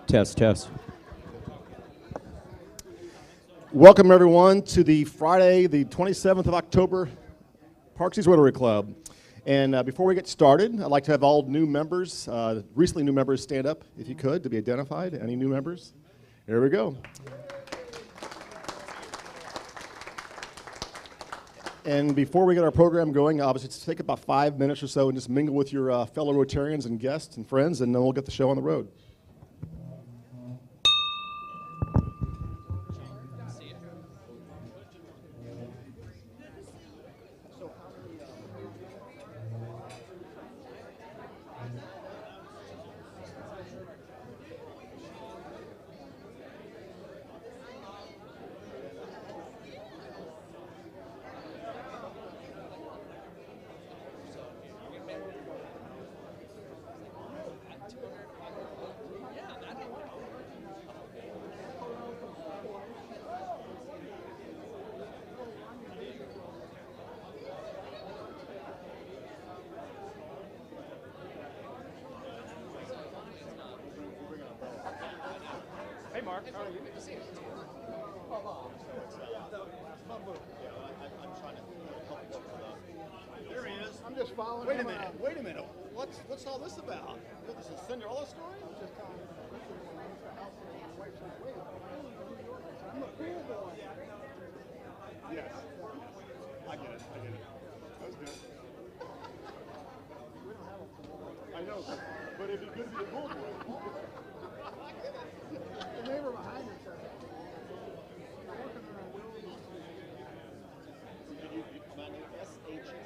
Test, test. Welcome, everyone, to the Friday, the 27th of October, Parks Rotary Club. And before we get started, I'd like to have all new members, recently new members, stand up, if you could, to be identified. Any new members? There we go. And before we get our program going, obviously, just take about 5 minutes or so and just mingle with your fellow Rotarians and guests and friends, and then we'll get the show on the road. Wait a minute. What's all this about? This is a Cinderella story? I'm a cool boy. Yes. I get it. That was good. I know. But it'd be good to be a cool boy. The neighbor behind you said my name is SHEEHAN.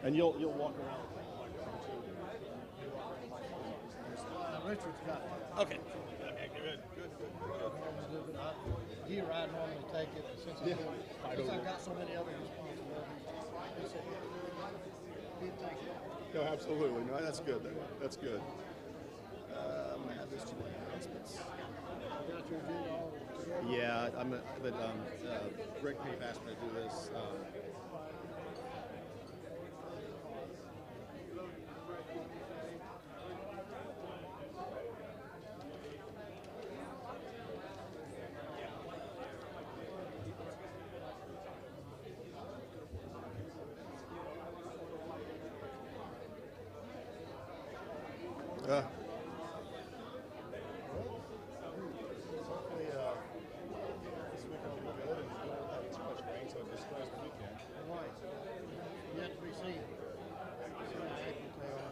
And you'll walk around. Richard's got it. Okay. Good. Here I normally take it since I've got so many other responsibilities. He'd take it. No, absolutely. No, that's good. That's good. I have those two announcements. Got your agenda all together? Yeah, but Greg Payne asked me to do this. Hopefully, this week will be good and we won't have too much rain, so it destroys the weekend. Right. Yet to be seen.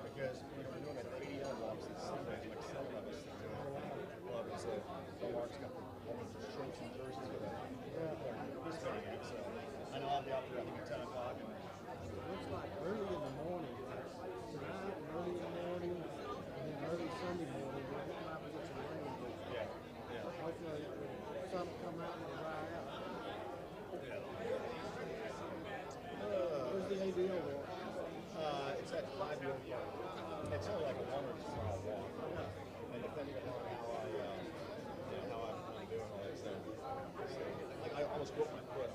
Because we're doing an 80 walks this Sunday, like 7 of us. Well, it's the Mark's got all the shirts and jerseys with it. He's going in, so I know I'll be out there I think at 10 o'clock. Looks like early in the morning. Tonight, early in the morning, and then early Sunday morning. We're going to have to get some rain. Yeah. Hopefully, some come out and dry out. Where's the ADO walk? It's at 5 year park. It's only like a 1 or 2 mile walk. And depending upon how I'm doing all that stuff. Like I almost broke my foot.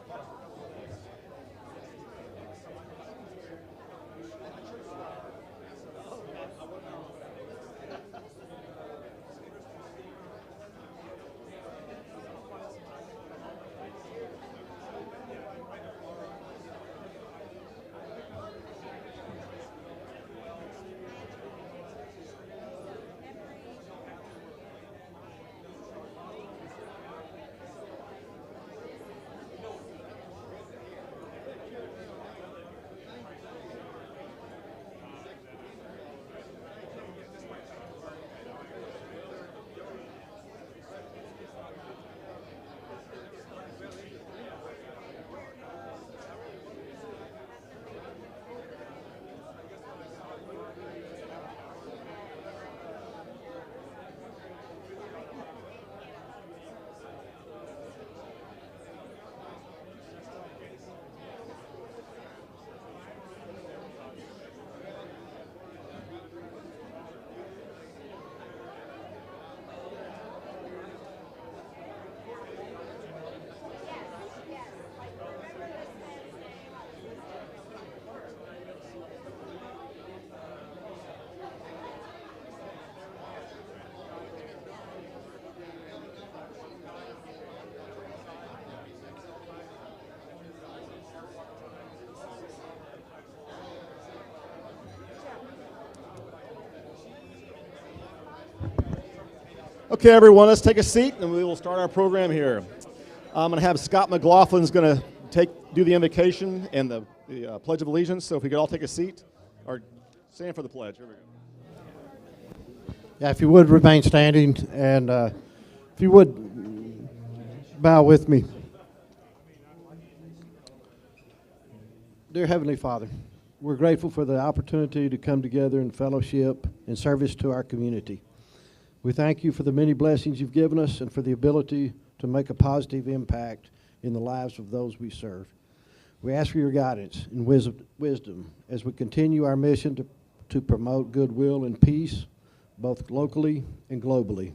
Okay, everyone, let's take a seat and we will start our program here. I'm going to have Scott McLaughlin's going to do the invocation and the Pledge of Allegiance. So if we could all take a seat or stand for the pledge. Here we go. Yeah, if you would remain standing, and if you would bow with me. Dear Heavenly Father, we're grateful for the opportunity to come together in fellowship and service to our community. We thank you for the many blessings you've given us and for the ability to make a positive impact in the lives of those we serve. We ask for your guidance and wisdom as we continue our mission to promote goodwill and peace, both locally and globally.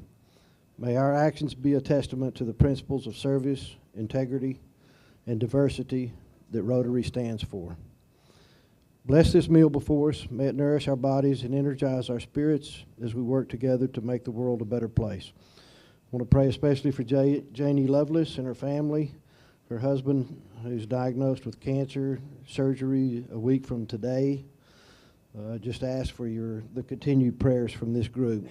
May our actions be a testament to the principles of service, integrity, and diversity that Rotary stands for. Bless this meal before us. May it nourish our bodies and energize our spirits as we work together to make the world a better place. I want to pray especially for Janie Lovelace and her family, her husband who's diagnosed with cancer, surgery a week from today. Just ask for the continued prayers from this group.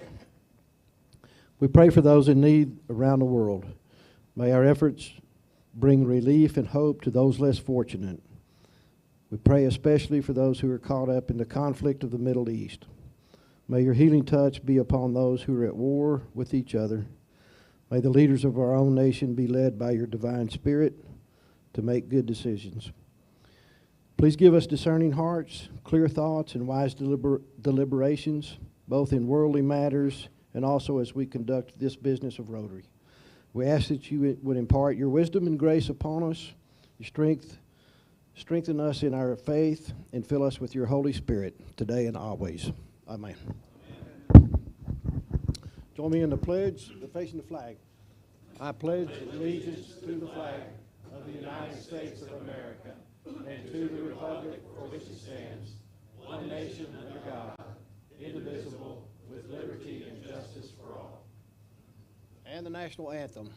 We pray for those in need around the world. May our efforts bring relief and hope to those less fortunate. We pray especially for those who are caught up in the conflict of the Middle East. May your healing touch be upon those who are at war with each other. May the leaders of our own nation be led by your divine spirit to make good decisions. Please give us discerning hearts, clear thoughts, and wise deliberations, both in worldly matters and also as we conduct this business of Rotary. We ask that you would impart your wisdom and grace upon us, your strengthen us in our faith, and fill us with your Holy Spirit today and always. Amen. Join me in the pledge, facing the flag. I pledge allegiance to the flag of the United States of America and to the republic for which it stands, one nation under God, indivisible, with liberty and justice for all. And the national anthem.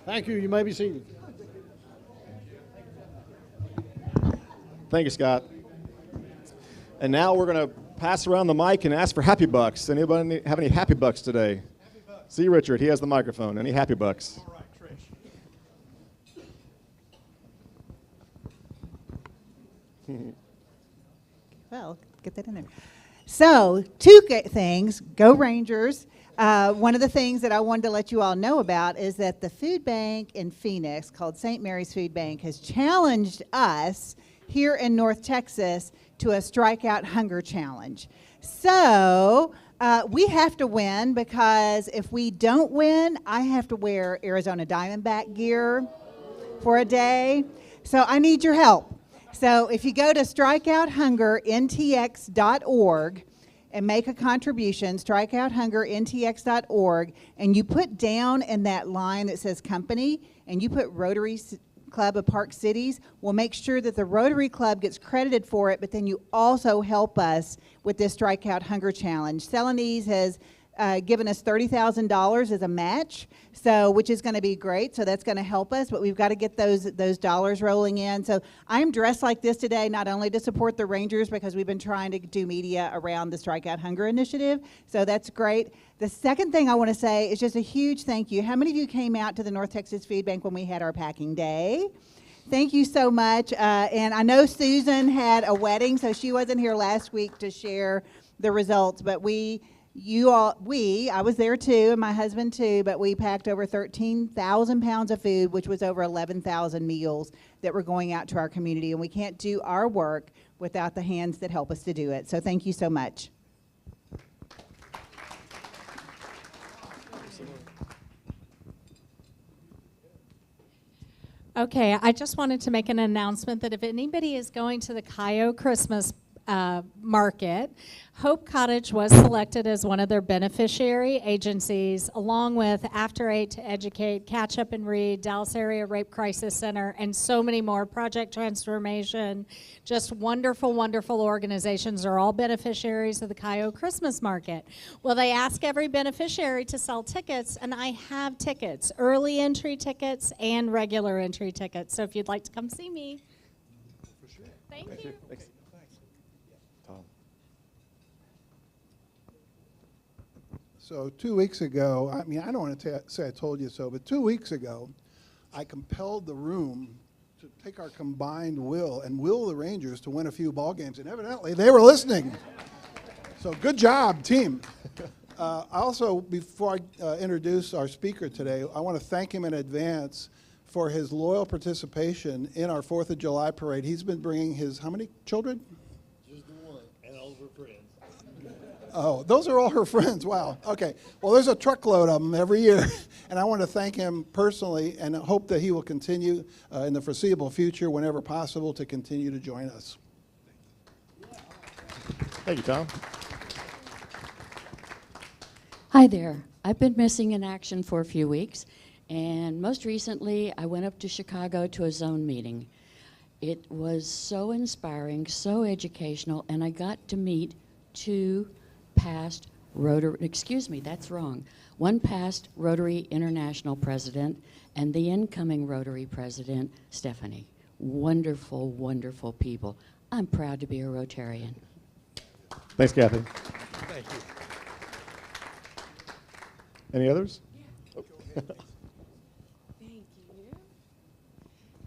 Thank you. You may be seated. Thank you, Scott. And now we're going to pass around the mic and ask for happy bucks. Anybody have any happy bucks today? Happy bucks. See Richard, he has the microphone. Any happy bucks? All right, Trish. Well, get that in there. So, two things. Go Rangers. One of the things that I wanted to let you all know about is that the food bank in Phoenix, called St. Mary's Food Bank, has challenged us here in North Texas to a strikeout hunger challenge. So we have to win, because if we don't win, I have to wear Arizona Diamondback gear for a day. So I need your help. So if you go to strikeouthungerntx.org and make a contribution, strikeouthungerntx.org, and you put down in that line that says company, and you put Rotary Club of Park Cities, we'll make sure that the Rotary Club gets credited for it, but then you also help us with this Strikeout Hunger Challenge. Celanese has given us $30,000 as a match, so which is going to be great. So that's going to help us, but we've got to get those dollars rolling in. So I'm dressed like this today, not only to support the Rangers, because we've been trying to do media around the Strike Out Hunger initiative. So that's great. The second thing I want to say is just a huge thank you. How many of you came out to the North Texas Food Bank when we had our packing day? Thank you so much. And I know Susan had a wedding, so she wasn't here last week to share the results, but I was there too, and my husband too, but we packed over 13,000 pounds of food, which was over 11,000 meals that were going out to our community, and we can't do our work without the hands that help us to do it. So thank you so much. Okay, I just wanted to make an announcement that if anybody is going to the KASHAR Christmas market, Hope Cottage was selected as one of their beneficiary agencies, along with After 8 to Educate, Catch Up and Read, Dallas Area Rape Crisis Center, and so many more. Project Transformation, just wonderful, wonderful organizations are all beneficiaries of the KASHAR Christmas market. Well, they ask every beneficiary to sell tickets, and I have tickets, early entry tickets and regular entry tickets. So if you'd like to come see me. For sure. Thank you. Thanks. Tom. So 2 weeks ago, I mean, I don't want to say I told you so, but 2 weeks ago, I compelled the room to take our combined will and will the Rangers to win a few ball games, and evidently they were listening. So good job, team. Also, before I introduce our speaker today, I want to thank him in advance for his loyal participation in our 4th of July parade. He's been bringing his, how many children? Just the one, and all of her friends. Oh, those are all her friends. Wow. Okay. Well, there's a truckload of them every year, and I want to thank him personally and hope that he will continue in the foreseeable future, whenever possible, to continue to join us. Thank you, Tom. Hi there. I've been missing in action for a few weeks, and most recently I went up to Chicago to a zone meeting. It was so inspiring, so educational, and I got to meet two past Rotary, excuse me, that's wrong. One past Rotary International president and the incoming Rotary president, Stephanie. Wonderful, wonderful people. I'm proud to be a Rotarian. Thanks, Kathy. Thank you. Any others? Thank you.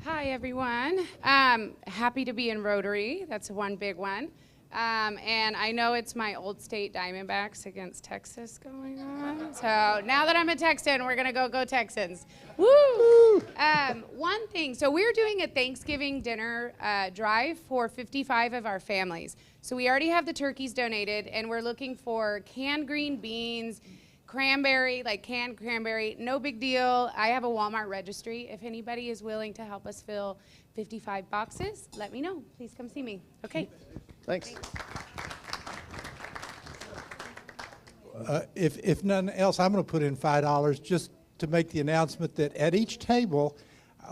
Hi, everyone. Happy to be in Rotary. That's one big one. And I know it's my old state Diamondbacks against Texas going on. So now that I'm a Texan, we're going to go Texans. Woo! One thing, so we're doing a Thanksgiving dinner drive for 55 of our families. So we already have the turkeys donated, and we're looking for canned green beans, cranberry, like canned cranberry, no big deal. I have a Walmart registry. If anybody is willing to help us fill 55 boxes, let me know. Please come see me. Okay. Thanks. If none else, I'm going to put in $5 just to make the announcement that at each table,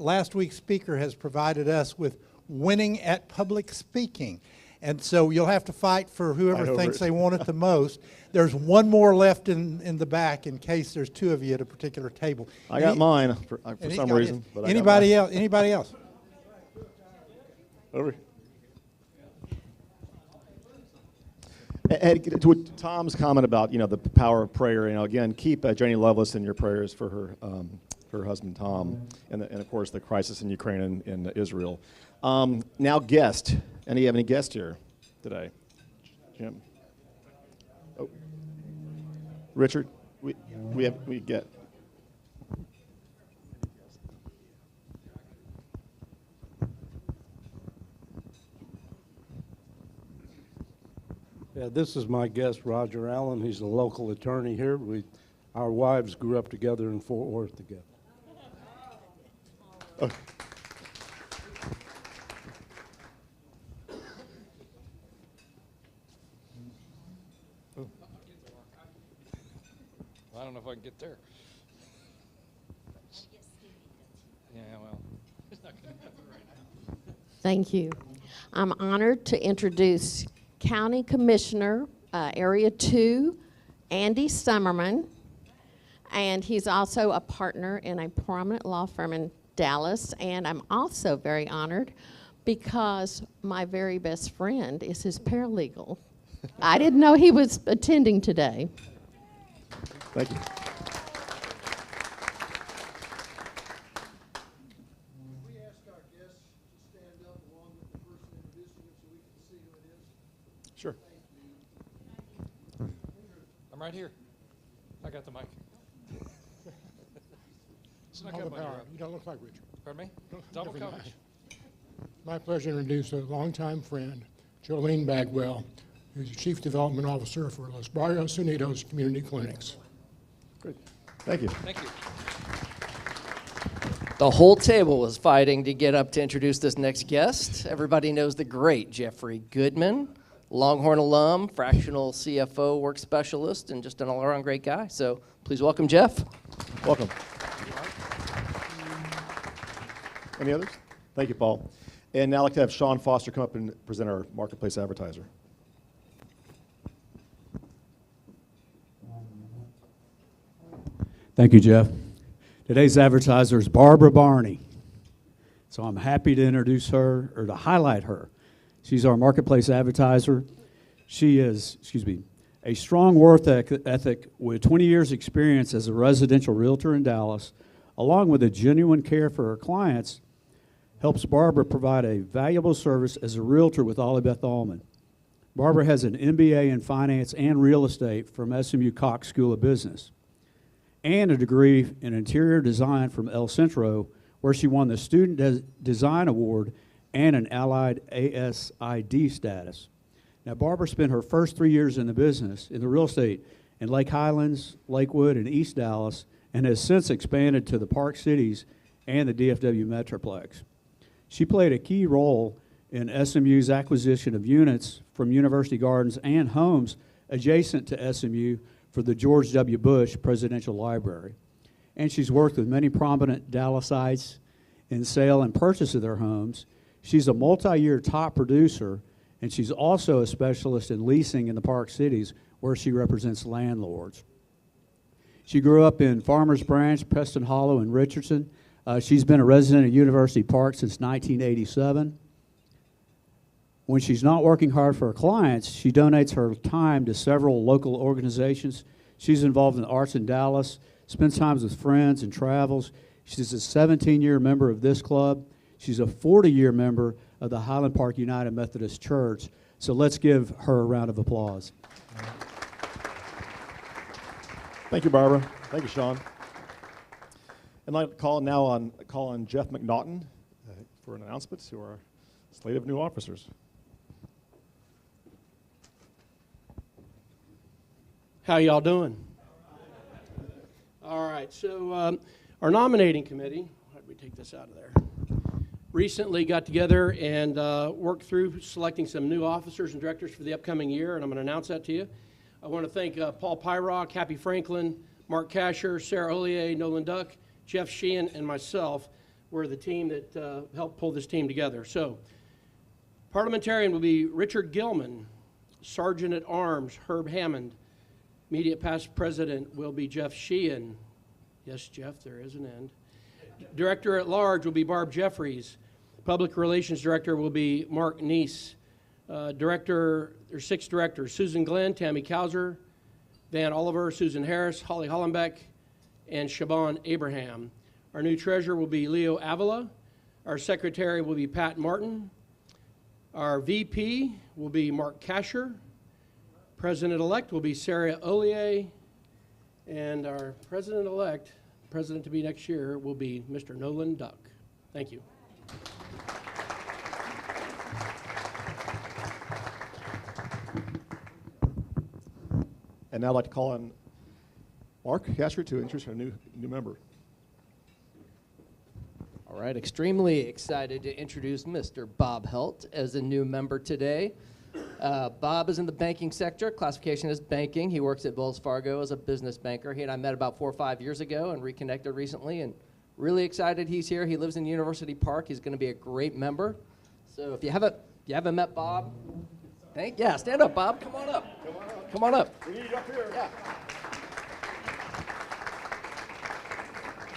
last week's speaker has provided us with winning at public speaking. And so you'll have to fight for whoever thinks they want it the most. There's one more left in the back in case there's two of you at a particular table. I got mine for some reason. But Anybody else? Anybody else? Over. And to Tom's comment about, you know, the power of prayer, you know, again, keep Janie Lovelace in your prayers for her husband Tom, and of course the crisis in Ukraine and Israel. Now guest. Any have any guests here today? Jim. Oh. Richard. We get. Yeah, this is my guest, Roger Allen. He's a local attorney here. Our wives grew up together in Fort Worth together. Oh. I don't know if I can get there. Yeah, well, it's not going to happen right now. Thank you. I'm honored to introduce County Commissioner, Area 2, Andy Summerman, and he's also a partner in a prominent law firm in Dallas. And I'm also very honored because my very best friend is his paralegal. I didn't know he was attending today. Thank you. We ask our guests to stand up along with the person introducing them so we can see who it is. Sure. I'm right here. I got the mic. Snuck All the up on you, power. Rob. You don't look like Richard. Pardon me? Double Never coverage. mind. My pleasure to introduce a longtime friend, Jolene Bagwell, who's the Chief Development Officer for Los Barrios Unidos Community Clinics. Great. Thank you. Thank you. The whole table was fighting to get up to introduce this next guest. Everybody knows the great Jeffrey Goodman, Longhorn alum, fractional CFO work specialist, and just an all-around great guy. So please welcome Jeff. Welcome. Any others? Thank you, Paul. And now I'd like to have Sean Foster come up and present our Marketplace Advertiser. Thank you, Jeff. Today's advertiser is Barbara Barney. So I'm happy to introduce her, or to highlight her. She's our Marketplace Advertiser. She is, a strong work ethic with 20 years experience as a residential realtor in Dallas, along with a genuine care for her clients, helps Barbara provide a valuable service as a realtor with Ollie Beth Allman. Barbara has an MBA in finance and real estate from SMU Cox School of Business, and a degree in interior design from El Centro, where she won the Student Design Award and an Allied ASID status. Now, Barbara spent her first 3 years in the business, in the real estate, in Lake Highlands, Lakewood, and East Dallas, and has since expanded to the Park Cities and the DFW Metroplex. She played a key role in SMU's acquisition of units from University Gardens and homes adjacent to SMU for the George W. Bush Presidential Library. And she's worked with many prominent Dallasites in sale and purchase of their homes. She's a multi-year top producer, and she's also a specialist in leasing in the Park Cities, where she represents landlords. She grew up in Farmers Branch, Preston Hollow, and Richardson. She's been a resident at University Park since 1987. When she's not working hard for her clients, she donates her time to several local organizations. She's involved in the arts in Dallas, spends time with friends, and travels. She's a 17-year member of this club. She's a 40-year member of the Highland Park United Methodist Church. So let's give her a round of applause. Thank you, Barbara. Thank you, Sean. I'd like to call on Jeff McNaughton for an announcement to our slate of new officers. How y'all doing? All right, so our nominating committee, how did we take this out of there? Recently got together and worked through selecting some new officers and directors for the upcoming year, and I'm going to announce that to you. I want to thank Paul Pyrock, Happy Franklin, Mark KASHAR, Sarah Ollier, Nolan Duck, Jeff Sheehan, and myself were the team that helped pull this team together. So, parliamentarian will be Richard Gilman, Sergeant at Arms Herb Hammond, immediate past president will be Jeff Sheehan. Yes, Jeff, there is an end. Director at large will be Barb Jeffries. Public Relations Director will be Mark Neese. There's 6 directors: Susan Glenn, Tammy Kauser, Van Oliver, Susan Harris, Holly Hollenbeck, and Shaban Abraham. Our new treasurer will be Leo Avila. Our secretary will be Pat Martin. Our VP will be Mark KASHAR. President-elect will be Sarah Ollier. And our president-elect, president to be next year, will be Mr. Nolan Duck. Thank you. And now I'd like to call on Mark KASHAR to introduce our new member. All right, extremely excited to introduce Mr. Bob HELT as a new member today. Bob is in the banking sector, classification is banking. He works at Wells Fargo as a business banker. He and I met about 4 or 5 years ago and reconnected recently, and really excited he's here. He lives in University Park. He's going to be a great member. So if you haven't met Bob, stand up, Bob. Come on up. Come on up. We need you up here. Yeah.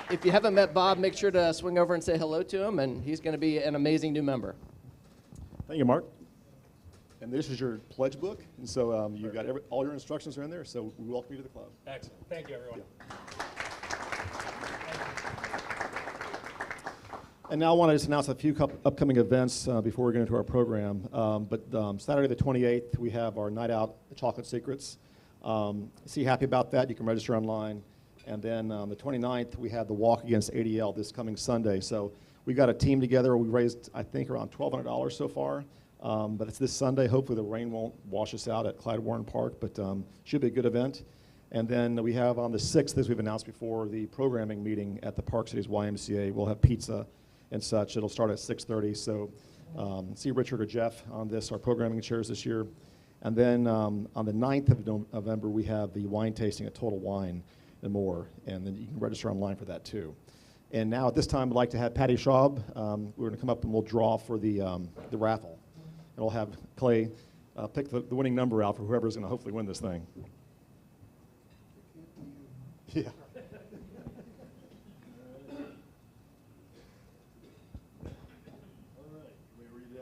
If you haven't met Bob, make sure to swing over and say hello to him, and he's going to be an amazing new member. Thank you, Mark. And this is your pledge book, and so you've got all your instructions are in there, so we welcome you to the club. Excellent. Thank you, everyone. And now I want to just announce a few upcoming events before we get into our program. Saturday the 28th, we have our Night Out Chocolate Secrets. See happy about that. You can register online. And then on the 29th, we have the Walk Against ADL this coming Sunday. So we got a team together. We raised, I think, around $1,200 so far. But it's this Sunday. Hopefully the rain won't wash us out at Clyde Warren Park, but should be a good event. And then we have on the 6th, as we've announced before, the programming meeting at the Park Cities YMCA. We'll have pizza and such. It'll start at 6:30. So see Richard or Jeff on this, our programming chairs this year. And then on the 9th of November, we have the wine tasting at Total Wine and more. And then you can register online for that too. And now at this time, I'd like to have Patty Schaub. We're going to come up and we'll draw for the raffle. And we'll have Clay pick the winning number out for whoever's going to hopefully win this thing. Yeah.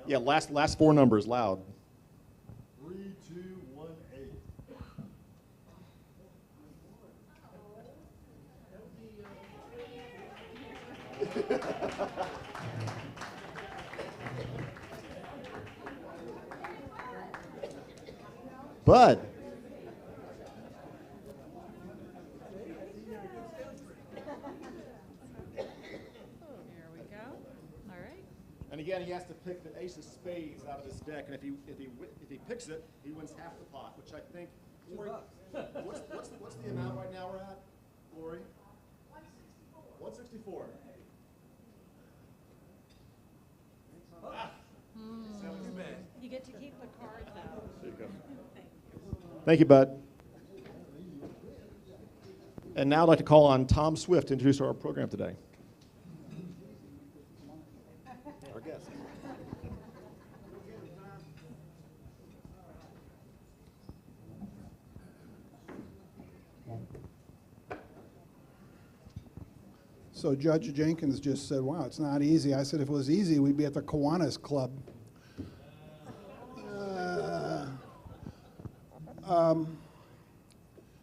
Yeah, last four numbers, loud. 3218. Bud. And again, he has to pick the ace of spades out of his deck, and if he picks it, he wins half the pot, which I think. Lori, what's the amount right now we're at, Lori? 164. 164. Ah. You get to keep the card though. There you go. Thank you, Bud. And now I'd like to call on Tom Swift to introduce our program today. Our guest. So Judge Jenkins just said, wow, it's not easy. I said, if it was easy, we'd be at the Kiwanis Club.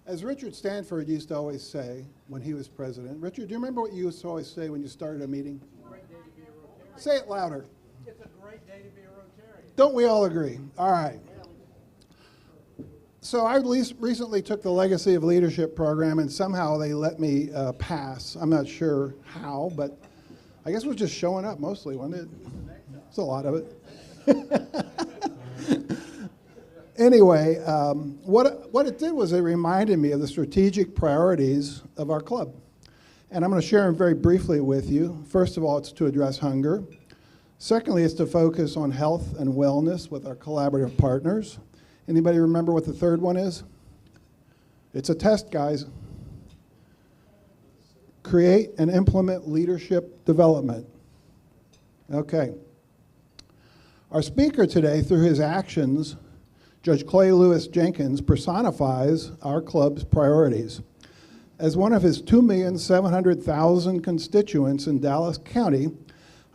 As Richard Stanford used to always say when he was president, Richard, do you remember what you used to always say when you started a meeting? Great day to be a Rotarian. Say it louder. It's a great day to be a Rotarian. Don't we all agree? All right. So I recently took the Legacy of Leadership program, and somehow they let me pass. I'm not sure how, but I guess it was just showing up mostly, wasn't it? It's a lot of it. Anyway, what it did was it reminded me of the strategic priorities of our club. And I'm going to share them very briefly with you. First of all, it's to address hunger. Secondly, it's to focus on health and wellness with our collaborative partners. Anybody remember what the third one is? It's a test, guys. Create and implement leadership development. Okay. Our speaker today, through his actions, Judge Clay Lewis Jenkins, personifies our club's priorities. As one of his 2,700,000 constituents in Dallas County,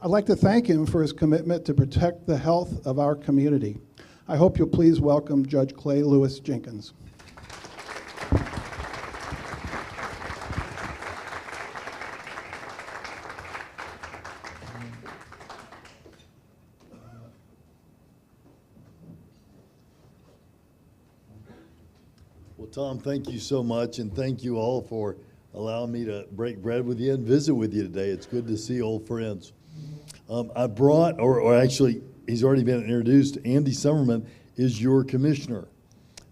I'd like to thank him for his commitment to protect the health of our community. I hope you'll please welcome Judge Clay Lewis Jenkins. Well, Tom, thank you so much, and thank you all for allowing me to break bread with you and visit with you today. It's good to see old friends. I brought, or actually, he's already been introduced. Andy Summerman is your commissioner.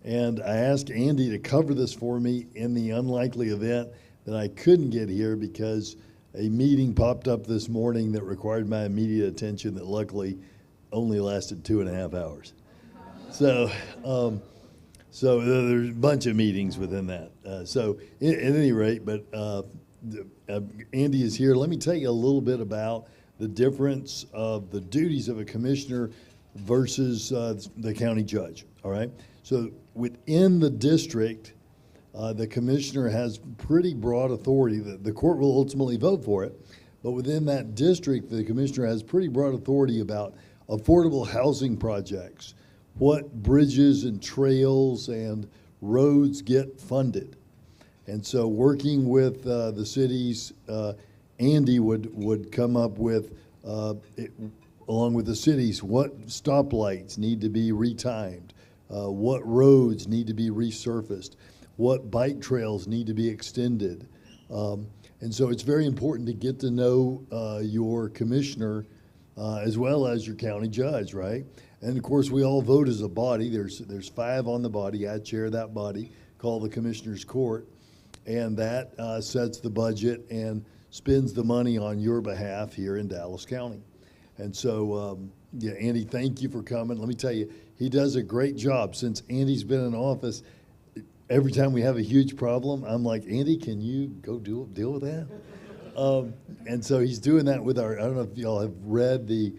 And I asked Andy to cover this for me in the unlikely event that I couldn't get here because a meeting popped up this morning that required my immediate attention that luckily only lasted 2.5 hours. So there's a bunch of meetings within that. So at any rate, but Andy is here. Let me tell you a little bit about the difference of the duties of a commissioner versus the county judge, all right? So within the district, the commissioner has pretty broad authority. The court will ultimately vote for it, but within that district, the commissioner has pretty broad authority about affordable housing projects, what bridges and trails and roads get funded. And so working with the cities, Andy would come up with, along with the cities, what stoplights need to be retimed, what roads need to be resurfaced, what bike trails need to be extended. And so it's very important to get to know your commissioner as well as your county judge, right? And of course, we all vote as a body. There's 5 on the body. I chair that body called the Commissioners Court, and that sets the budget and spends the money on your behalf here in Dallas County. And so, yeah, Andy, thank you for coming. Let me tell you, he does a great job. Since Andy's been in office, every time we have a huge problem, I'm like, Andy, can you go deal with that? And so he's doing that with I don't know if y'all have read the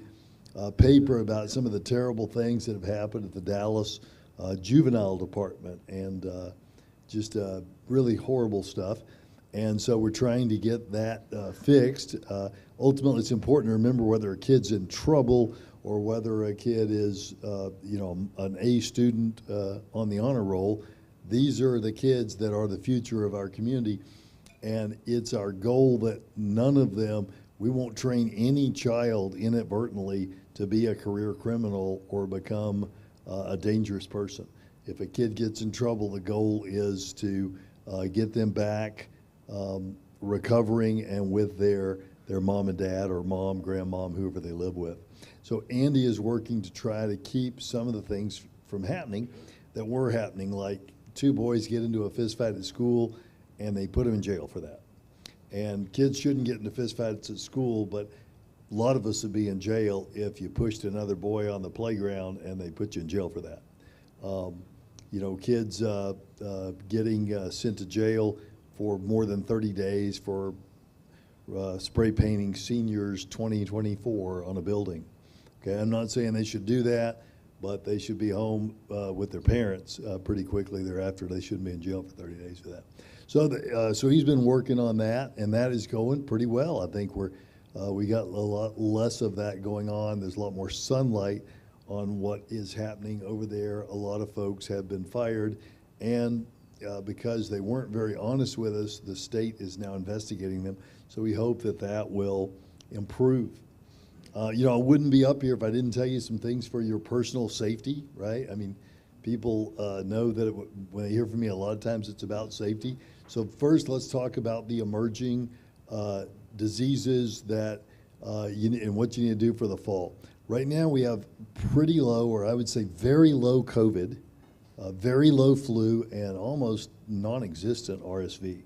paper about some of the terrible things that have happened at the Dallas Juvenile Department, and just really horrible stuff. And so we're trying to get that fixed. Ultimately, it's important to remember whether a kid's in trouble or whether a kid is, an A student on the honor roll. These are the kids that are the future of our community, and it's our goal that none of them, we won't train any child inadvertently to be a career criminal or become a dangerous person. If a kid gets in trouble, the goal is to get them back recovering and with their mom and dad or mom, grandmom, whoever they live with. So Andy is working to try to keep some of the things from happening that were happening, like 2 boys get into a fist fight at school and they put them in jail for that. And kids shouldn't get into fist fights at school, but a lot of us would be in jail if you pushed another boy on the playground and they put you in jail for that. Kids getting sent to jail for more than 30 days for spray painting seniors 2024 on a building. Okay, I'm not saying they should do that, but they should be home with their parents pretty quickly thereafter. They shouldn't be in jail for 30 days for that. So he's been working on that, and that is going pretty well. I think we got a lot less of that going on. There's a lot more sunlight on what is happening over there. A lot of folks have been fired, and because they weren't very honest with us, the state is now investigating them. So we hope that that will improve. I wouldn't be up here if I didn't tell you some things for your personal safety, right? I mean, people know that when they hear from me, a lot of times it's about safety. So first, let's talk about the emerging diseases that and what you need to do for the fall. Right now, we have pretty low, or I would say very low COVID, very low flu, and almost non-existent RSV.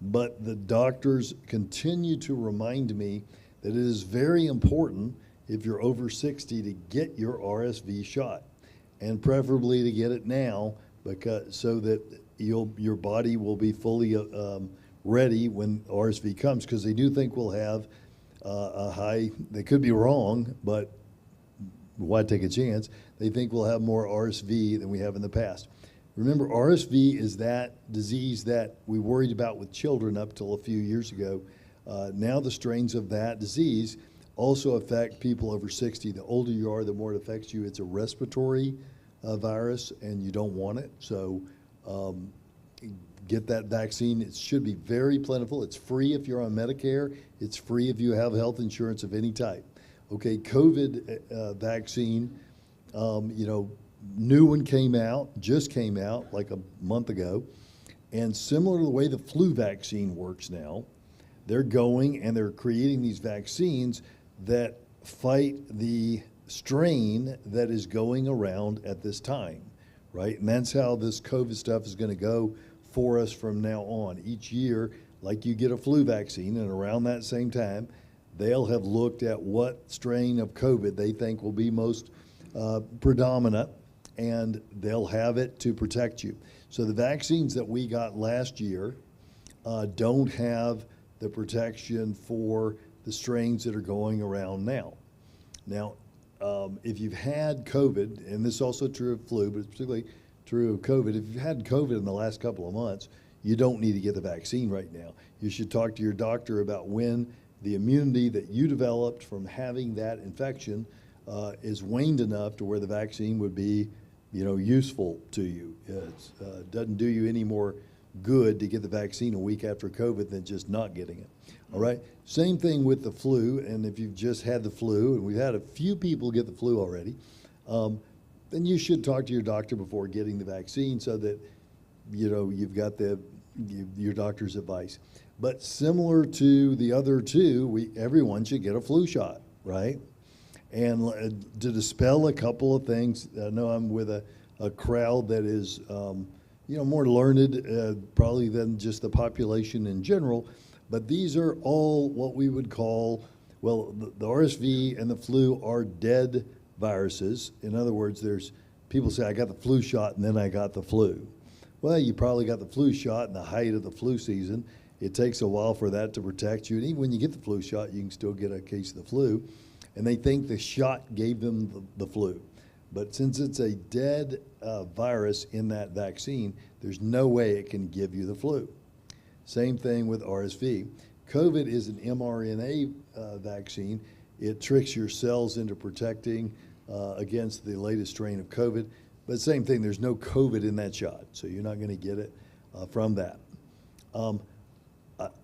But the doctors continue to remind me that it is very important, if you're over 60, to get your RSV shot, and preferably to get it now, so that your body will be fully ready when RSV comes, because they do think we'll have a high, they could be wrong, but why take a chance? They think we'll have more RSV than we have in the past. Remember, RSV is that disease that we worried about with children up till a few years ago. Now the strains of that disease also affect people over 60. The older you are, the more it affects you. It's a respiratory virus, and you don't want it. So get that vaccine. It should be very plentiful. It's free if you're on Medicare. It's free if you have health insurance of any type. Okay, COVID vaccine, new one just came out like a month ago. And similar to the way the flu vaccine works now, they're going and they're creating these vaccines that fight the strain that is going around at this time, right? And that's how this COVID stuff is going to go for us from now on. Each year, like you get a flu vaccine, and around that same time, they'll have looked at what strain of COVID they think will be most predominant, and they'll have it to protect you. So the vaccines that we got last year don't have the protection for the strains that are going around now. Now, if you've had COVID, and this is also true of flu, but it's particularly true of COVID, if you've had COVID in the last couple of months, you don't need to get the vaccine right now. You should talk to your doctor about when the immunity that you developed from having that infection is waned enough to where the vaccine would be, useful to you. It doesn't do you any more good to get the vaccine a week after COVID than just not getting it. All right. Same thing with the flu. And if you've just had the flu, and we've had a few people get the flu already, then you should talk to your doctor before getting the vaccine so that you've got your doctor's advice. But similar to the other two, everyone should get a flu shot, right? And to dispel a couple of things, I know I'm with a crowd that is more learned probably than just the population in general, but these are all what we would call, well, the RSV and the flu are dead viruses. In other words, there's people say, I got the flu shot and then I got the flu. Well, you probably got the flu shot in the height of the flu season. It takes a while for that to protect you. And even when you get the flu shot, you can still get a case of the flu. And they think the shot gave them the flu. But since it's a dead virus in that vaccine, there's no way it can give you the flu. Same thing with RSV. COVID is an mRNA vaccine. It tricks your cells into protecting against the latest strain of COVID. But same thing, there's no COVID in that shot, so you're not going to get it from that.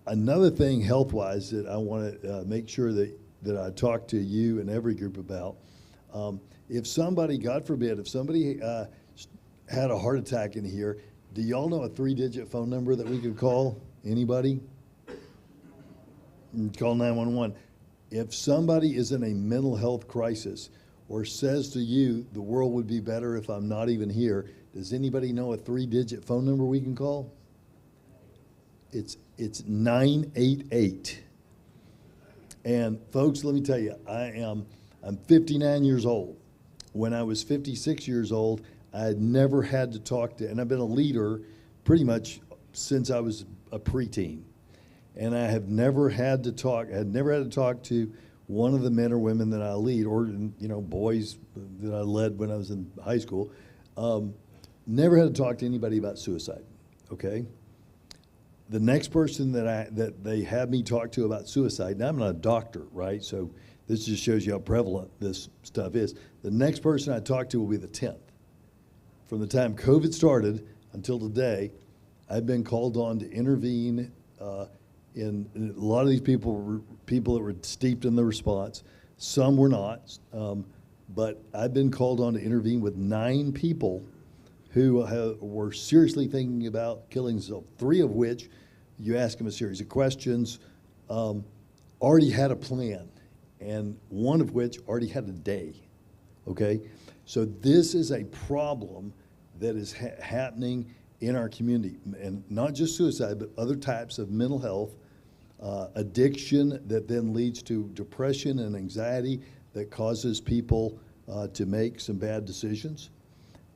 Another thing health-wise that I want to make sure that I talk to you and every group about, if somebody, God forbid, if somebody had a heart attack in here, do y'all know a 3-digit phone number that we could call? Anybody? Call 911. If somebody is in a mental health crisis or says to you, the world would be better if I'm not even here, does anybody know a 3-digit phone number we can call? It's 988. And folks, let me tell you, I'm 59 years old. When I was 56 years old, I had never had to talk to, and I've been a leader pretty much since I was a preteen. And I have never had to talk, to one of the men or women that I lead, or boys that I led when I was in high school. Never had to talk to anybody about suicide, okay? The next person that they had me talk to about suicide, now I'm not a doctor, right? So this just shows you how prevalent this stuff is. The next person I talk to will be the 10th. From the time COVID started until today, I've been called on to intervene in a lot of these people that were steeped in the response. Some were not, but I've been called on to intervene with 9 people who were seriously thinking about killing themselves, 3 of which, you ask them a series of questions, already had a plan, and 1 of which already had a day, okay? So this is a problem that is happening in our community, and not just suicide, but other types of mental health, addiction that then leads to depression and anxiety that causes people to make some bad decisions.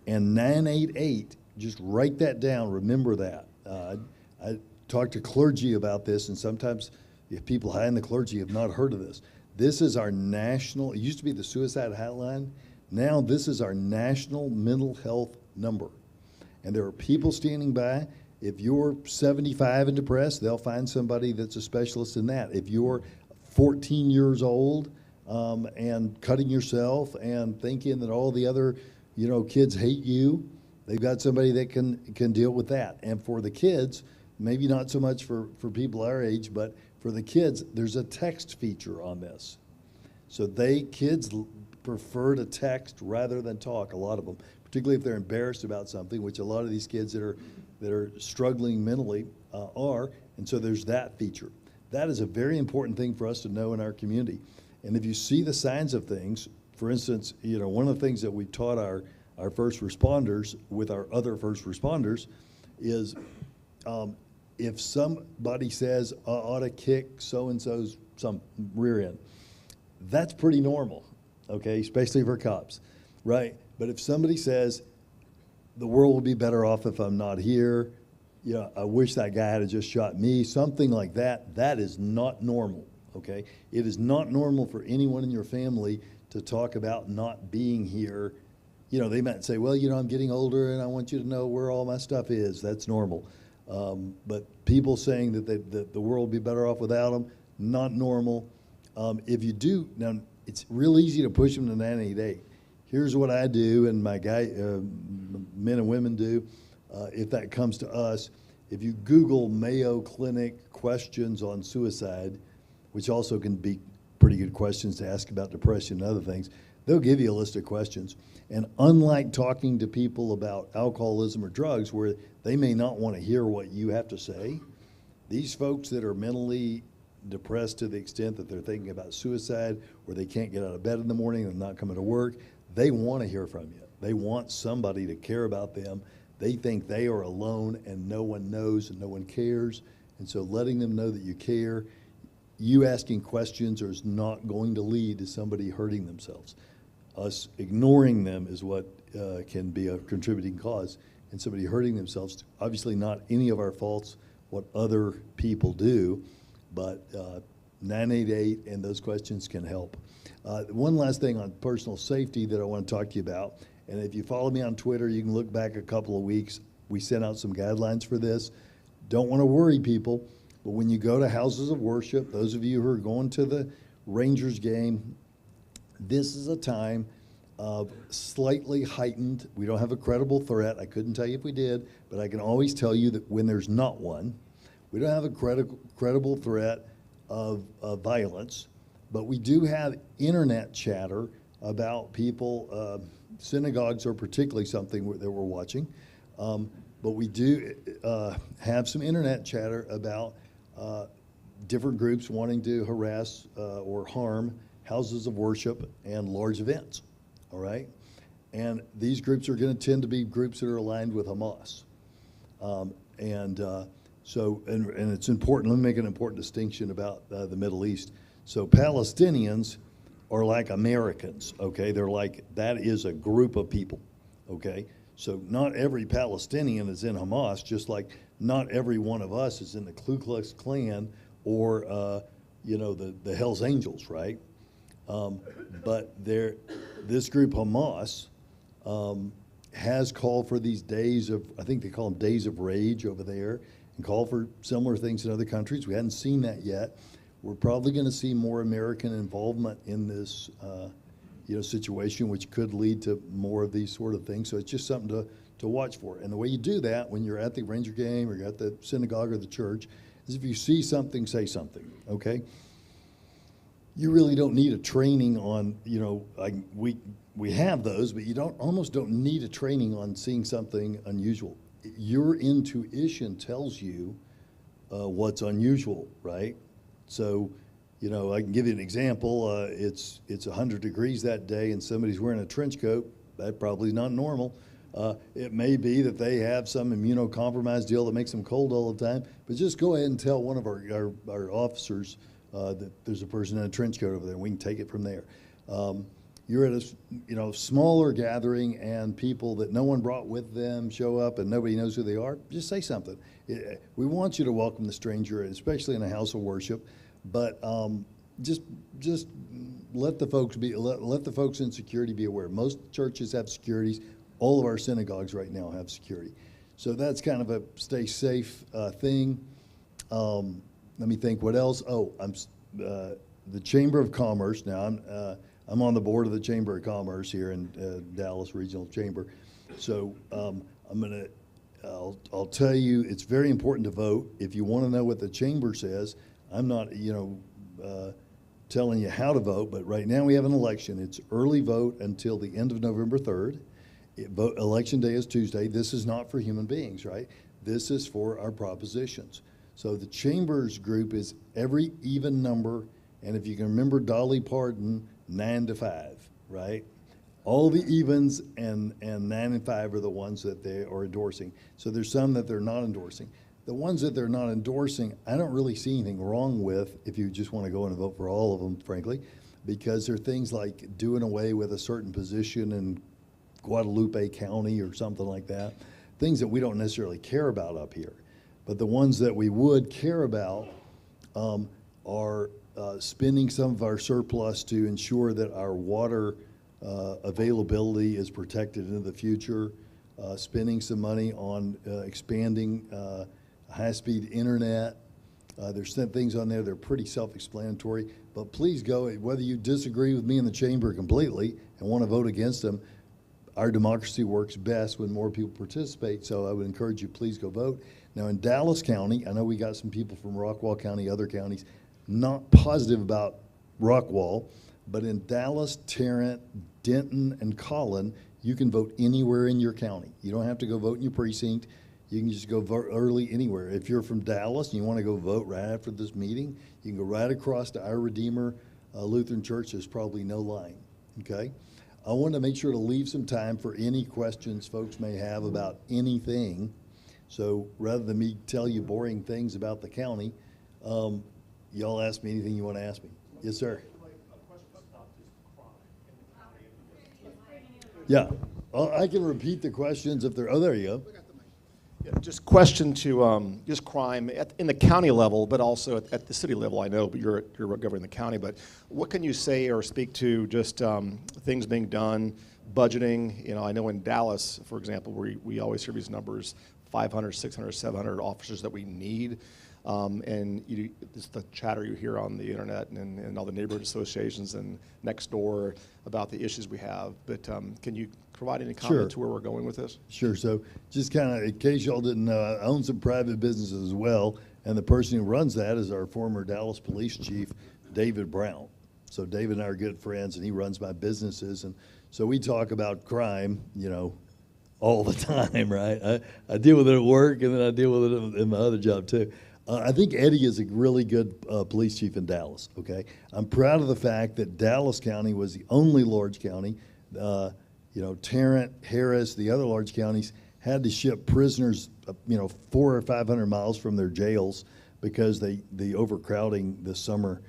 And 988, just write that down, remember that. I talk to clergy about this, and sometimes if people high in the clergy have not heard of this. This is our national, it used to be the suicide hotline, now this is our national mental health number. And there are people standing by. If you're 75 and depressed, they'll find somebody that's a specialist in that. If you're 14 years old and cutting yourself and thinking that all the other kids hate you, they've got somebody that can deal with that. And for the kids, maybe not so much for people our age, but for the kids, there's a text feature on this. So kids prefer to text rather than talk, a lot of them, particularly if they're embarrassed about something, which a lot of these kids that are struggling mentally are, and so there's that feature. That is a very important thing for us to know in our community. And if you see the signs of things, for instance, one of the things that we taught our first responders with our other first responders is if somebody says, I ought to kick so-and-so's some rear end, that's pretty normal, okay, especially for cops, right? But if somebody says, the world will be better off if I'm not here, I wish that guy had just shot me, something like that, that is not normal, okay? It is not normal for anyone in your family to talk about not being here. You know, they might say, well, you know, I'm getting older and I want you to know where all my stuff is. That's normal. But people saying that the world would be better off without them, not normal. If you do, now it's real easy to push them to 988. Here's what I do and my men and women do. If that comes to us, if you Google Mayo Clinic questions on suicide, which also can be pretty good questions to ask about depression and other things, they'll give you a list of questions. And unlike talking to people about alcoholism or drugs, where they may not want to hear what you have to say, these folks that are mentally depressed to the extent that they're thinking about suicide, or they can't get out of bed in the morning and not coming to work, they want to hear from you. They want somebody to care about them. They think they are alone and no one knows and no one cares. And so letting them know that you care, you asking questions is not going to lead to somebody hurting themselves. Us ignoring them is what can be a contributing cause. And somebody hurting themselves, obviously not any of our faults, what other people do, but 988 and those questions can help. One last thing on personal safety that I want to talk to you about, and if you follow me on Twitter, you can look back a couple of weeks. We sent out some guidelines for this. Don't want to worry people, but when you go to houses of worship, those of you who are going to the Rangers game, this is a time of slightly heightened, we don't have a credible threat. I couldn't tell you if we did, but I can always tell you that when there's not one, we don't have a credible threat of violence, but we do have internet chatter about people. Synagogues are particularly something that we're watching, but we do have some internet chatter about different groups wanting to harass or harm houses of worship and large events, all right? And these groups are going to tend to be groups that are aligned with Hamas. So it's important, let me make an important distinction about the Middle East. So Palestinians are like Americans, okay? They're like, that is a group of people, okay? So not every Palestinian is in Hamas, just like not every one of us is in the Ku Klux Klan or, you know, the Hells Angels, right? But this group Hamas has called for these days of, I think they call them days of rage over there, and call for similar things in other countries. We hadn't seen that yet. We're probably going to see more American involvement in this you know, situation, which could lead to more of these sort of things. So it's just something to watch for. And the way you do that when you're at the Ranger game or you're at the synagogue or the church is if you see something, say something, okay? You really don't need a training on, you know, we have those, but you almost don't need a training on seeing something unusual. Your intuition tells you what's unusual, right? So, you know, I can give you an example. It's 100 degrees that day and somebody's wearing a trench coat. That probably is not normal. It may be that they have some immunocompromised deal that makes them cold all the time, but just go ahead and tell one of our officers that there's a person in a trench coat over there, and we can take it from there. You're at a smaller gathering and people that no one brought with them show up and nobody knows who they are, just say something. We want you to welcome the stranger, especially in a house of worship, but just let the folks let the folks in security be aware. Most churches have securities. All of our synagogues right now have security. So that's kind of a stay safe thing. Let me think what else. Oh, the Chamber of Commerce. Now I'm on the board of the Chamber of Commerce here in Dallas Regional Chamber. So I'll tell you, it's very important to vote. If you want to know what the chamber says, I'm not, telling you how to vote, but right now we have an election. It's early vote until the end of November 3rd. Election day is Tuesday. This is not for human beings, right? This is for our propositions. So the Chambers group is every even number, and if you can remember Dolly Parton, 9 to 5, right? All the evens and 9 and 5 are the ones that they are endorsing. So there's some that they're not endorsing. The ones that they're not endorsing, I don't really see anything wrong with if you just want to go and vote for all of them, frankly, because there are things like doing away with a certain position in Guadalupe County or something like that, things that we don't necessarily care about up here. But the ones that we would care about are spending some of our surplus to ensure that our water availability is protected into the future, spending some money on expanding high-speed internet. There's some things on there that are pretty self-explanatory, but please go, whether you disagree with me in the chamber completely and want to vote against them, our democracy works best when more people participate, so I would encourage you, please go vote. Now in Dallas County, I know we got some people from Rockwall County, other counties, not positive about Rockwall, but in Dallas, Tarrant, Denton, and Collin, you can vote anywhere in your county. You don't have to go vote in your precinct. You can just go vote early anywhere. If you're from Dallas and you want to go vote right after this meeting, you can go right across to Our Redeemer Lutheran Church. There's probably no line, okay? I want to make sure to leave some time for any questions folks may have about anything. So rather than me tell you boring things about the county, y'all ask me anything you want to ask me. Yes, sir. Yeah, I can repeat the questions if they're, oh, there you go. Yeah, just question to just crime in the county level, but also at the city level. I know, but you're governing the county. But what can you say or speak to just things being done, budgeting? You know, I know in Dallas, for example, we always hear these numbers: 500, 600, 700 officers that we need. And it's the chatter you hear on the internet and all the neighborhood associations and next door about the issues we have. But can you provide any comment to where we're going with this? Sure. So just kind of, in case y'all didn't know, I own some private businesses as well, and the person who runs that is our former Dallas police chief, David Brown. So David and I are good friends, and he runs my businesses, and so we talk about crime, you know, all the time, right? I deal with it at work, and then I deal with it in my other job too. I think Eddie is a really good police chief in Dallas, okay? I'm proud of the fact that Dallas County was the only large county. You know, Tarrant, Harris, the other large counties had to ship prisoners, you know, 400 or 500 miles from their jails because the overcrowding this summer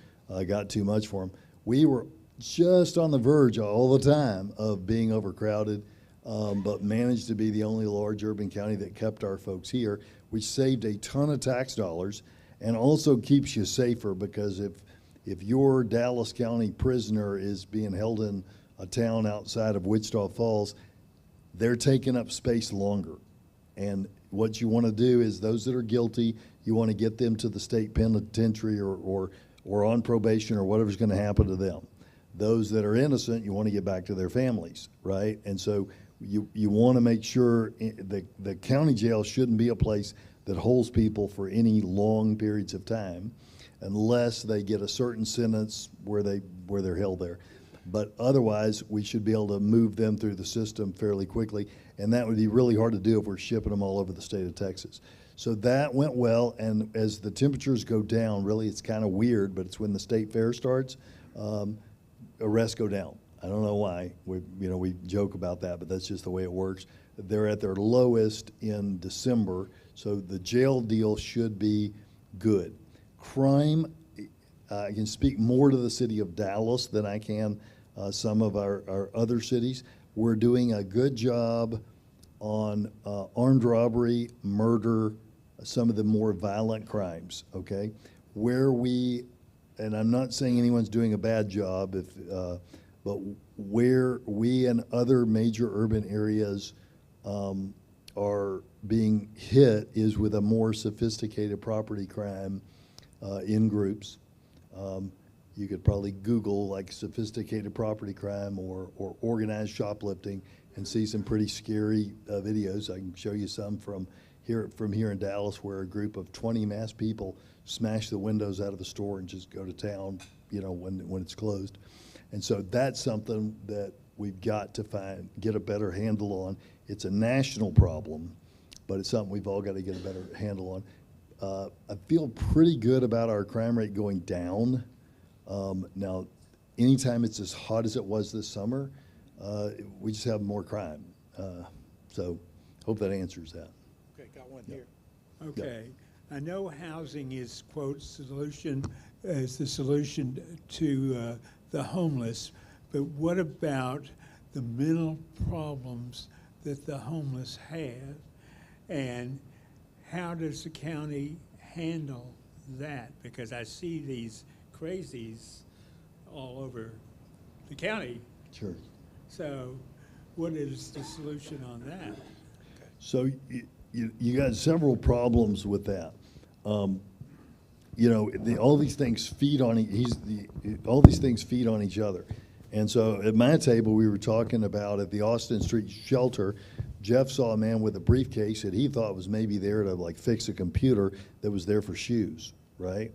got too much for them. We were just on the verge all the time of being overcrowded, but managed to be the only large urban county that kept our folks here, which saved a ton of tax dollars and also keeps you safer, because if your Dallas County prisoner is being held in a town outside of Wichita Falls, they're taking up space longer. And what you want to do is those that are guilty, you want to get them to the state penitentiary or on probation or whatever's going to happen to them. Those that are innocent, you want to get back to their families, right? And so you want to make sure the county jail shouldn't be a place that holds people for any long periods of time unless they get a certain sentence where they're held there. But otherwise, we should be able to move them through the system fairly quickly, and that would be really hard to do if we're shipping them all over the state of Texas. So that went well, and as the temperatures go down, really it's kind of weird, but it's when the state fair starts, arrests go down. I don't know why. We joke about that, but that's just the way it works. They're at their lowest in December, so the jail deal should be good. Crime, I can speak more to the city of Dallas than I can some of our other cities. We're doing a good job on armed robbery, murder, some of the more violent crimes, okay? And I'm not saying anyone's doing a bad job, but where we and other major urban areas are being hit is with a more sophisticated property crime in groups. You could probably Google like sophisticated property crime or organized shoplifting and see some pretty scary videos. I can show you some from here in Dallas, where a group of 20 masked people smash the windows out of the store and just go to town, you know, when it's closed. And so that's something that we've got to get a better handle on. It's a national problem, but it's something we've all got to get a better handle on. I feel pretty good about our crime rate going down. Now, anytime it's as hot as it was this summer, we just have more crime. So hope that answers that. Okay, got one here. Okay. I know housing is, quote, is the solution to the homeless, but what about the mental problems that the homeless have, and how does the county handle that? Because I see these crazies all over the county. Sure. So what is the solution on that? So you got several problems with that. You know, all these things feed on all these things feed on each other. And so at my table, we were talking about at the Austin Street shelter, Jeff saw a man with a briefcase that he thought was maybe there to like fix a computer that was there for shoes, right?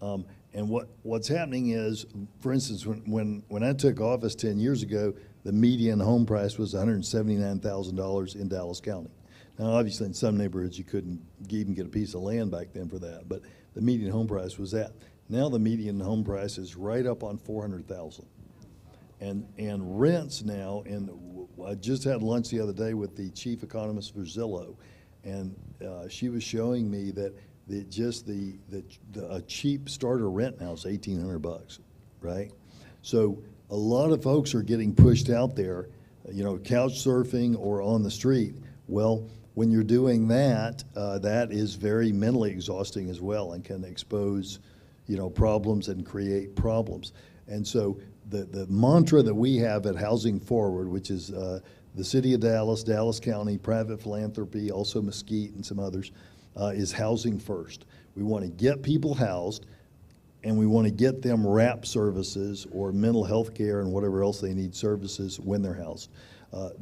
And what's happening is, for instance, when I took office 10 years ago, the median home price was $179,000 in Dallas County. Now, obviously, in some neighborhoods, you couldn't even get a piece of land back then for that, but the median home price was that. Now the median home price is right up on $400,000. And rents now, and I just had lunch the other day with the chief economist for Zillow, and she was showing me that a cheap starter rent now is $1,800, right? So a lot of folks are getting pushed out there, you know, couch surfing or on the street. Well, when you're doing that, that is very mentally exhausting as well and can expose, you know, problems and create problems. And so the mantra that we have at Housing Forward, which is the City of Dallas, Dallas County, private philanthropy, also Mesquite and some others, is housing first. We want to get people housed, and we want to get them WRAP services or mental health care and whatever else they need services when they're housed.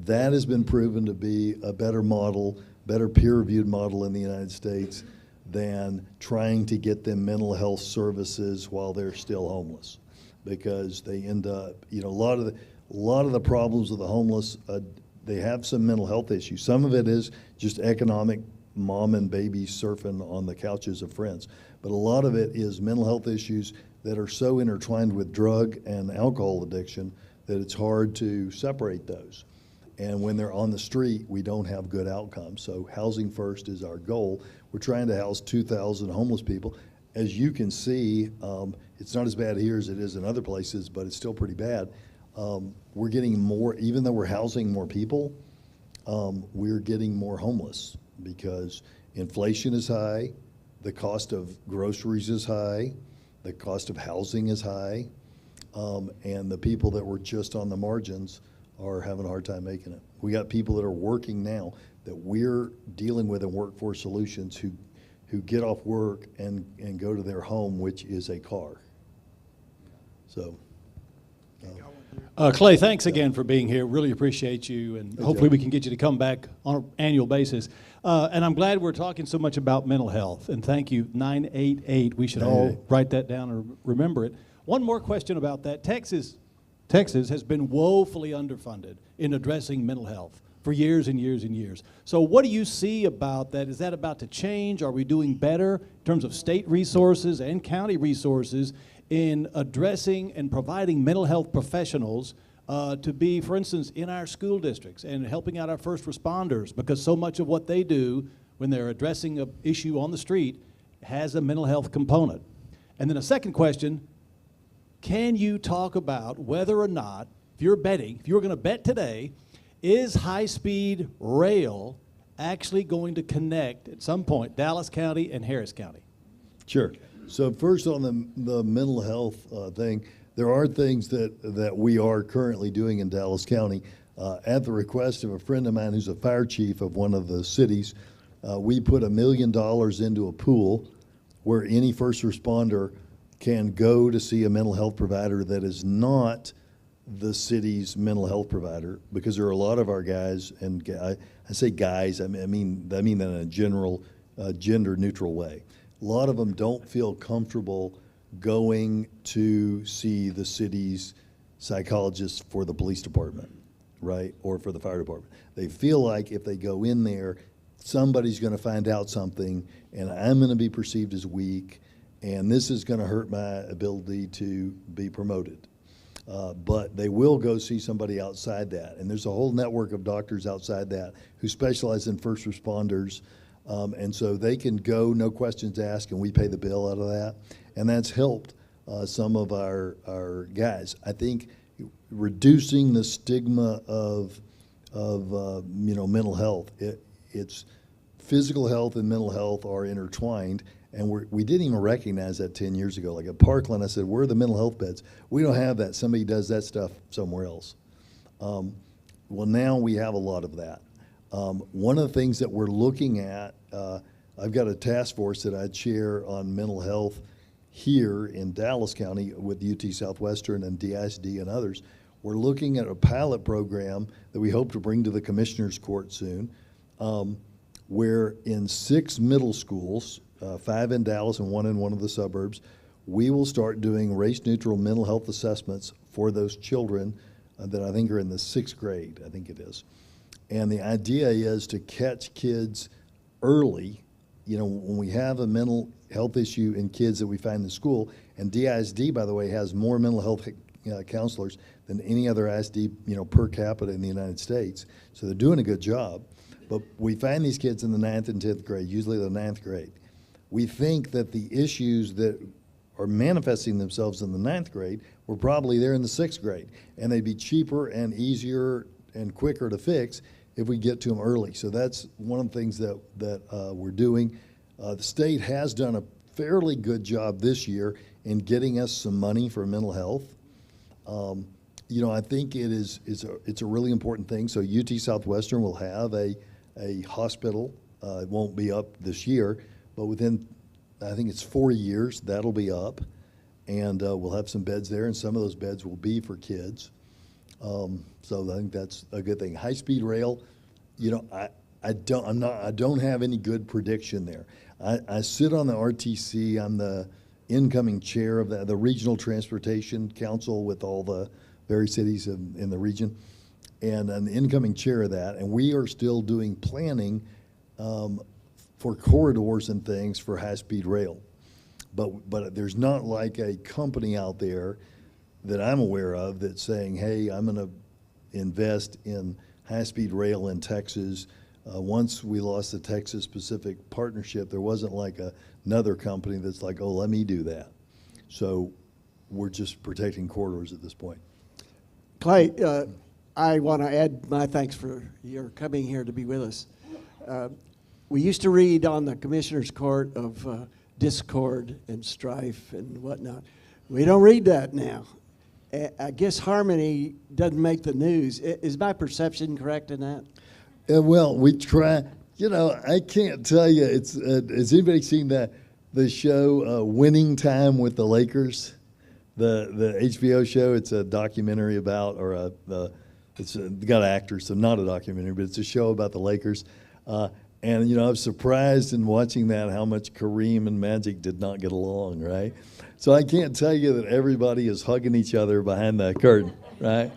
That has been proven to be a better model, better peer-reviewed model in the United States than trying to get them mental health services while they're still homeless, because they end up, you know, a lot of the problems of the homeless, they have some mental health issues. Some of it is just economic, mom and baby surfing on the couches of friends, but a lot of it is mental health issues that are so intertwined with drug and alcohol addiction that it's hard to separate those. And when they're on the street, we don't have good outcomes. So housing first is our goal. We're trying to house 2,000 homeless people. As you can see, it's not as bad here as it is in other places, but it's still pretty bad. We're getting more, even though we're housing more people, we're getting more homeless because inflation is high, the cost of groceries is high, the cost of housing is high, and the people that were just on the margins are having a hard time making it. We got people that are working now that we're dealing with in Workforce Solutions who get off work and go to their home, which is a car. So. Clay, thanks again for being here. Really appreciate you, and hopefully we can get you to come back on an annual basis. And I'm glad we're talking so much about mental health, and thank you, 988. We should all write that down or remember it. One more question about that. Texas has been woefully underfunded in addressing mental health for years and years and years. So what do you see about that? Is that about to change? Are we doing better in terms of state resources and county resources in addressing and providing mental health professionals to be, for instance, in our school districts and helping out our first responders? Because so much of what they do when they're addressing an issue on the street has a mental health component. And then a second question, can you talk about whether or not, if you're going to bet today, is high-speed rail actually going to connect at some point Dallas County and Harris County? Sure. So first on the mental health thing, there are things that we are currently doing in Dallas County. At the request of a friend of mine who's a fire chief of one of the cities, we put $1 million into a pool where any first responder can go to see a mental health provider that is not the city's mental health provider, because there are a lot of our guys, and I say guys, I mean that in a general, gender-neutral way. A lot of them don't feel comfortable going to see the city's psychologist for the police department, right, or for the fire department. They feel like if they go in there, somebody's going to find out something, and I'm going to be perceived as weak, and this is going to hurt my ability to be promoted. But they will go see somebody outside that. And there's a whole network of doctors outside that who specialize in first responders. And so they can go, no questions asked, and we pay the bill out of that. And that's helped some of our guys. I think reducing the stigma of mental health, it's physical health and mental health are intertwined. And we didn't even recognize that 10 years ago. Like at Parkland, I said, where are the mental health beds? We don't have that. Somebody does that stuff somewhere else. Well, now we have a lot of that. One of the things that we're looking at, I've got a task force that I chair on mental health here in Dallas County with UT Southwestern and DISD and others. We're looking at a pilot program that we hope to bring to the Commissioner's Court soon, where in 6 middle schools, 5 in Dallas and 1 in one of the suburbs, we will start doing race-neutral mental health assessments for those children that I think are in the 6th grade, I think it is. And the idea is to catch kids early, you know, when we have a mental health issue in kids that we find in school, and DISD, by the way, has more mental health counselors than any other ISD, you know, per capita in the United States. So they're doing a good job. But we find these kids in the 9th and 10th grade, usually the 9th grade. We think that the issues that are manifesting themselves in the 9th grade were probably there in the 6th grade. And they'd be cheaper and easier and quicker to fix if we get to them early. So that's one of the things that we're doing. The state has done a fairly good job this year in getting us some money for mental health. You know, I think it's a really important thing. So UT Southwestern will have a hospital. It won't be up this year, but within, I think it's 4 years, that'll be up. And we'll have some beds there, and some of those beds will be for kids. So I think that's a good thing. High-speed rail, you know, I don't have any good prediction there. I sit on the RTC. I'm the incoming chair of the Regional Transportation Council with all the various cities in the region, and I'm the incoming chair of that. And we are still doing planning for corridors and things for high-speed rail. But there's not like a company out there that I'm aware of that's saying, hey, I'm going to invest in high-speed rail in Texas. Once we lost the Texas Pacific Partnership, there wasn't like another company that's like, oh, let me do that. So we're just protecting corridors at this point. Clay, I want to add my thanks for your coming here to be with us. We used to read on the Commissioner's Court of discord and strife and whatnot. We don't read that now. I guess harmony doesn't make the news. Is my perception correct in that? Well, we try. You know, I can't tell you. It's has anybody seen the show Winning Time with the Lakers? The HBO show. It's a documentary about, or it's got actors, so not a documentary, but it's a show about the Lakers. And you know, I was surprised in watching that how much Kareem and Magic did not get along, right? So I can't tell you that everybody is hugging each other behind the curtain, right?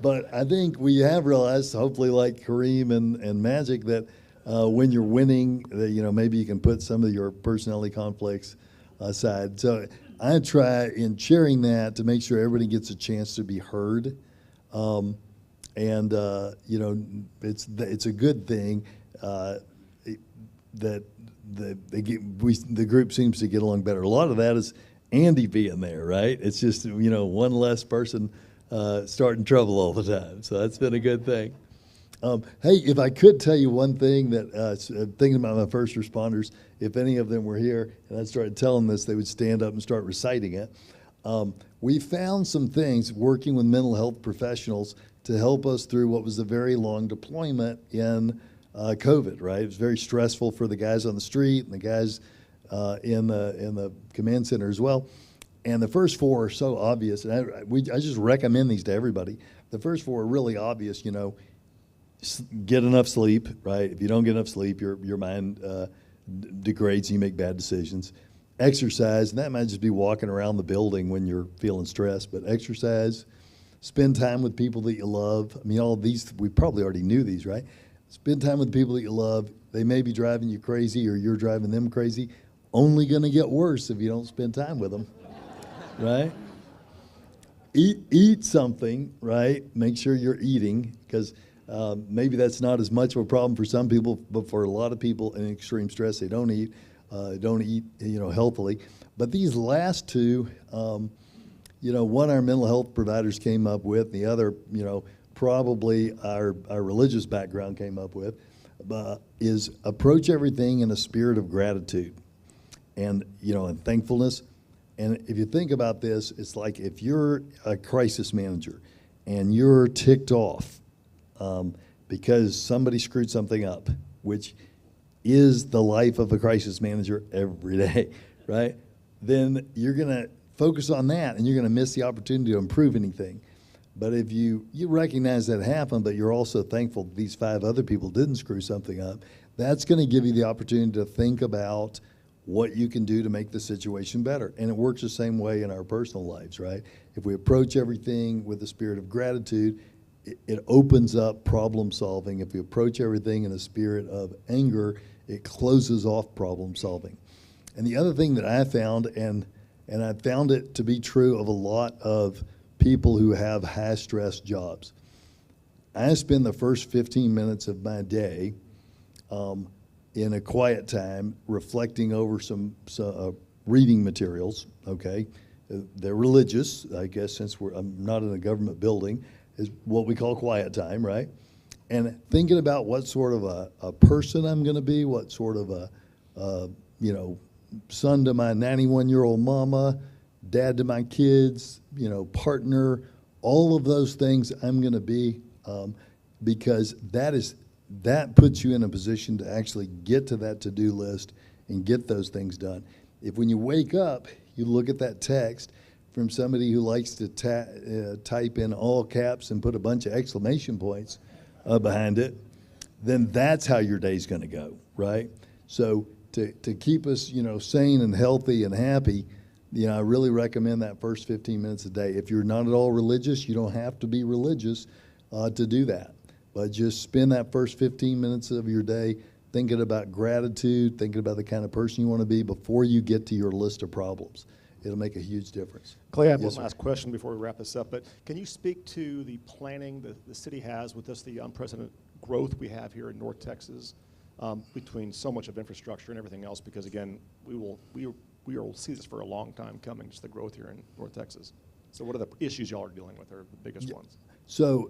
But I think we have realized, hopefully like Kareem and Magic, that when you're winning, that, you know, maybe you can put some of your personality conflicts aside. So I try in sharing that to make sure everybody gets a chance to be heard. You know, it's a good thing that the group seems to get along better. A lot of that is Andy being there, right? It's just, you know, one less person starting trouble all the time. So that's been a good thing. Hey, if I could tell you one thing that, thinking about my first responders, if any of them were here and I started telling this, they would stand up and start reciting it. We found some things working with mental health professionals to help us through what was a very long deployment in COVID, right? It was very stressful for the guys on the street and the guys in the command center as well. And the first 4 are so obvious, and I just recommend these to everybody. The first 4 are really obvious, you know. Get enough sleep, right? If you don't get enough sleep, your mind degrades and you make bad decisions. Exercise, and that might just be walking around the building when you're feeling stressed, but exercise. Spend time with people that you love. I mean, all of these, we probably already knew these, right? Spend time with people that you love. They may be driving you crazy or you're driving them crazy. Only going to get worse if you don't spend time with them, right? Eat something, right? Make sure you're eating, because maybe that's not as much of a problem for some people, but for a lot of people in extreme stress, they don't eat, you know, healthily. But these last 2, you know, one our mental health providers came up with, the other, you know, probably our religious background came up with, is approach everything in a spirit of gratitude. and and thankfulness. And if you think about this, it's like if you're a crisis manager and you're ticked off because somebody screwed something up, which is the life of a crisis manager every day, right? Then you're going to focus on that, and you're going to miss the opportunity to improve anything. But if you recognize that happened, but you're also thankful these 5 other people didn't screw something up, that's going to give you the opportunity to think about what you can do to make the situation better. And it works the same way in our personal lives, right? If we approach everything with a spirit of gratitude, it opens up problem solving. If we approach everything in a spirit of anger, it closes off problem solving. And the other thing that I found, and I found it to be true of a lot of people who have high-stress jobs, I spend the first 15 minutes of my day in a quiet time reflecting over some reading materials, okay? They're religious, I guess, since I'm not in a government building, is what we call quiet time, right? And thinking about what sort of a person I'm going to be, what sort of a son to my 91-year-old mama, dad to my kids, partner, all of those things I'm going to be, because that puts you in a position to actually get to that to-do list and get those things done. If when you wake up, you look at that text from somebody who likes to type in all caps and put a bunch of exclamation points behind it, then that's how your day's going to go, right? So to keep us, sane and healthy and happy, I really recommend that first 15 minutes a day. If you're not at all religious, you don't have to be religious to do that. But just spend that first 15 minutes of your day thinking about gratitude, thinking about the kind of person you want to be before you get to your list of problems. It'll make a huge difference. Clay, I have Yes, one last question before we wrap this up, but can you speak to the planning that the city has with this, the unprecedented growth we have here in North Texas, between so much of infrastructure and everything else? Because again, we will see this for a long time coming, just the growth here in North Texas. So what are the issues y'all are dealing with, are the biggest ones? So,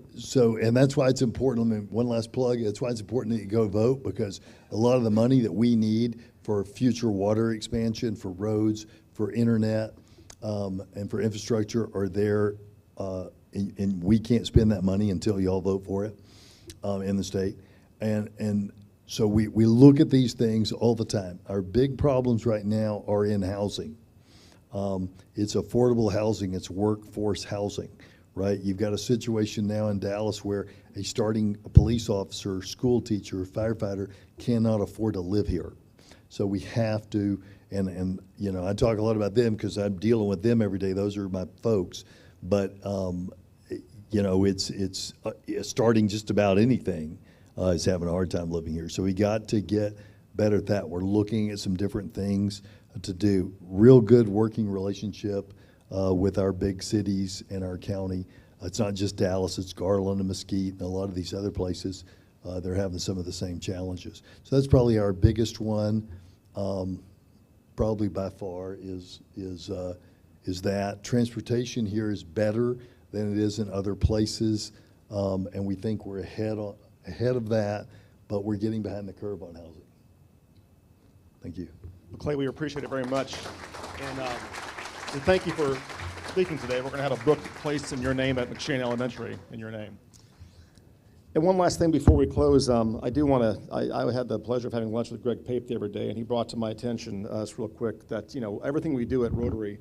and that's why it's important, one last plug, that's why it's important that you go vote, because a lot of the money that we need for future water expansion, for roads, for internet, and for infrastructure are there, and we can't spend that money until y'all vote for it in the state. And so we look at these things all the time. Our big problems right now are in housing. It's affordable housing, it's workforce housing, right? You've got a situation now in Dallas where a starting police officer, school teacher, firefighter cannot afford to live here. So we have to, and I talk a lot about them because I'm dealing with them every day. Those are my folks. But it's starting just about anything is having a hard time living here. So we got to get better at that. We're looking at some different things to do. Real good working relationship with our big cities and our county. It's not just Dallas, it's Garland and Mesquite and a lot of these other places. They're having some of the same challenges. So that's probably our biggest one. Probably by far is that. Transportation here is better than it is in other places, and we think we're ahead of that, but we're getting behind the curve on housing. Thank you. Well, Clay, we appreciate it very much, and thank you for speaking today. We're going to have a book placed in your name at McShane Elementary in your name. And one last thing before we close, I do want to, I had the pleasure of having lunch with Greg Pape the other day, and he brought to my attention, just real quick, that everything we do at Rotary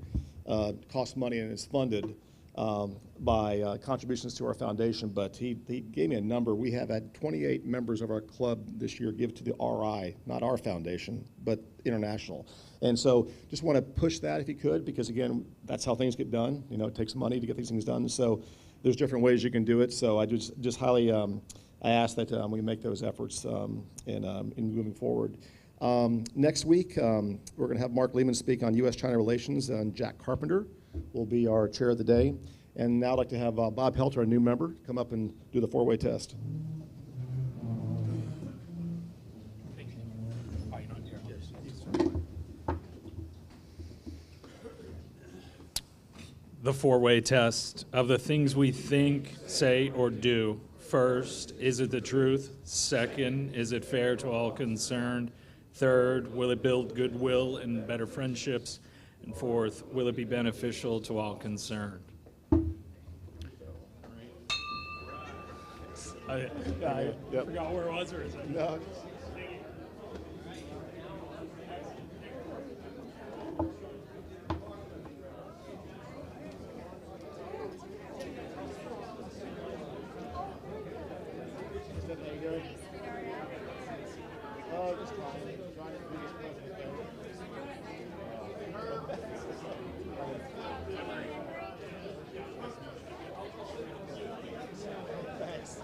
costs money and is funded by contributions to our foundation, but he gave me a number. We have had 28 members of our club this year give to the RI, not our foundation, but international. And so just want to push that if you could, because again, that's how things get done. It takes money to get these things done. So there's different ways you can do it. So I just highly, I ask that we make those efforts in moving forward. Next week, we're going to have Mark Lehman speak on U.S.-China relations, and Jack Carpenter will be our chair of the day. And now I'd like to have Bob HELT, our new member, come up and do the four-way test. The four-way test of the things we think, say, or do. First, is it the truth? Second, is it fair to all concerned? Third, will it build goodwill and better friendships? And fourth, will it be beneficial to all concerned? I forgot where it was, or is it? No. Thanks.